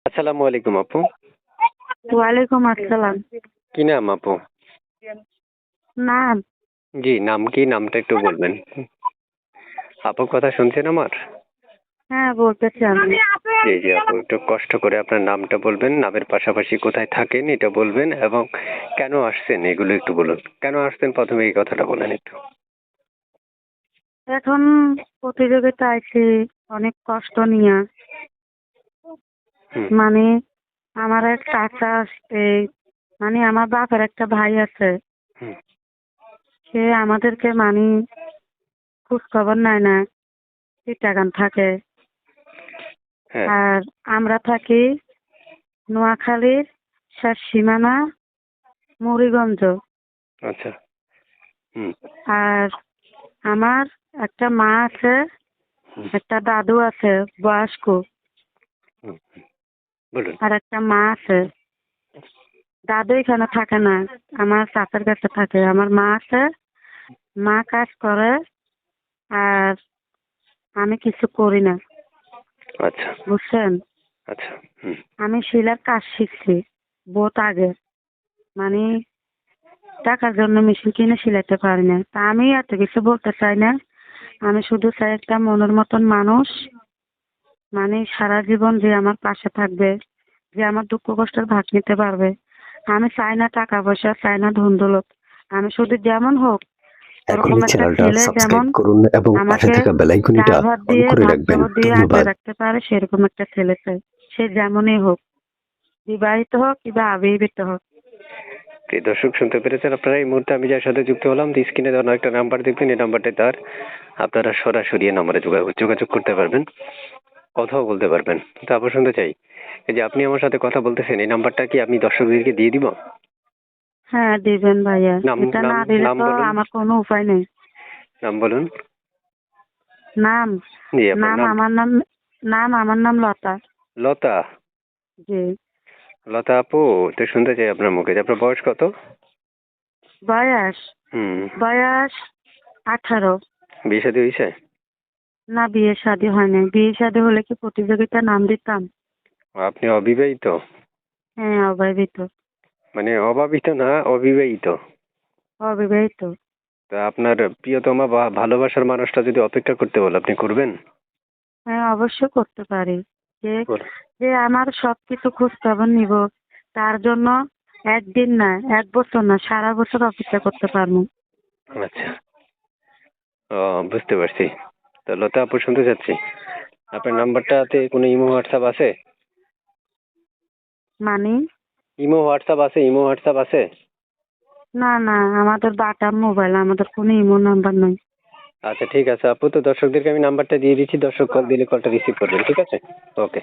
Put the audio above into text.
আসসালামু আলাইকুম আপু। ওয়ালাইকুম আসসালাম। কি নাম আপু? নাম? জি, নাম কি? নামটা একটু বলবেন। আপু কথা শুনছেন আমার? হ্যাঁ, বলতেছি আমি। জি, জি আপু একটু কষ্ট করে আপনার নামটা বলবেন, নামের পাশাপাশি কোথায় থাকেন এটা বলবেন এবং কেন আসছেন এগুলো একটু বলুন। কেন আসছেন প্রথমে এই কথাটা বলেন একটু। এখন প্রতিযোগিতা আইছি অনেক কষ্ট নিয়া। হুম, মানে আমার এক চাচা আসছে, মানে আমার বাপের একটা ভাই আছে, হুম, সে আমাদেরকে খোঁজ খবর নেয় না, চিটাগাং থাকে। হ্যাঁ, আর আমরা থাকি নোয়াখালীর শেষ সীমানা মুড়িগঞ্জ। আচ্ছা, হুম, আর আমার একটা মা আছে, হুম, একটা দাদু আছে বয়স্ক, হুম, বলুন। আর একটা মা আছে। দাদু এখানে থাকে না, আমার চাচার কাছে থাকে। আমার মা আছে, মা কাজ করে, আর আমি কিছু করি না, আচ্ছা, বুঝছেন। আচ্ছা, হুম, আমি শিলার কাজ শিখছি বহুত আগে, মানে টাকার জন্য মেশিন কিনে শিলাইতে পারি না। তা আমি এত কিছু বলতে চাই না, আমি শুধু চাই একটা মনের মতন মানুষ, মানে সারা জীবন যে আমার পাশে থাকবে, যে আমার দুঃখ কষ্টের ভাগ নিতে পারবে। আমি চাই না টাকা পয়সা, চাই না ধন দৌলত, আমি শুধু যেমন হোক ওরকম এখনই একটা চ্যানেলটা ছেলে যেমন সাবস্ক্রাইব করুন এবং পাশে আমাকে থাকা বেল আইকনটা ডাল ভাত অন দিয়ে করে ভাত রাখবেন। খাবার দিয়ে আগলে ধন্যবাদ। রাখতে পারে, সেরকম একটা ছেলে চাই। সে যেমনই হোক, বিবাহিত হোক কিংবা অবিবাহিত হোক। প্রিয় দর্শক শুনতে পেরেছেন আপনারা এই মুহূর্তে আমি যার সাথে যুক্ত হলাম, স্ক্রিনে দেওয়া একটা নাম্বার দেখবেন, এই নাম্বারটা তার, আপনারা সরাসরি এই নম্বরে যোগাযোগ করতে পারবেন, কথাও বলতে পারবেন। তারপর শুনতে চাই, এই যে আপনি আমার সাথে কথা বলতেছেন এই নাম্বারটা কি আমি দর্শকদেরকে দিয়ে দিব? হ্যাঁ, দিবেন ভাইয়া। নাম এটা নাম না দিলে নাম তো বলুন, আমার কোনো উপায় নেই। নাম বলুন। নাম? জি আপনার নাম নাম। আমার নাম আমার নাম লতা। লতা। জি। লতা আপু, তো শুনতে চাই আপনার মুখে যে আপনার বয়স কত? বয়স? হুম। বয়স 18। বিয়ে শাদী হয়েছে? না, বিয়ে শাদী হয় নাই। বিয়ে শাদী হলে কি প্রতিযোগিতায় নাম দিতাম? আপনি অবিবাহিত? হ্যাঁ, অবিবাহিত। মানে অভাবিত না, অবিবাহিত? অবিবাহিত। তা আপনার প্রিয়তমা বা ভালোবাসার মানুষটা যদি অপেক্ষা করতে বলে আপনি করবেন? হ্যাঁ, অবশ্যই করতে পারি। যে কর- যে আমার সবকিছু খোঁজ খবর নিব, তার জন্য একদিন না, 1 বছর না, সারা বছর অপেক্ষা করতে পারবো। আচ্ছা, ও বুঝতে পারছি। তো লতা আপু শুনতে চাচ্ছি, আপনার নাম্বারটাতে কোনো ইমো হোয়াটসঅ্যাপ আছে? মানে? ইমো হোয়াটসঅ্যাপ আছে? না না, আমাদের বাটা মোবাইল, আমাদের কোনো ইমো নাম্বার নাই। আচ্ছা ঠিক আছে আপু, তো দর্শকদেরকে আমি নাম্বারটা দিয়ে দিচ্ছি, দর্শক কল দিলে কলটা রিসিভ করবেন, ঠিক আছে? ওকে।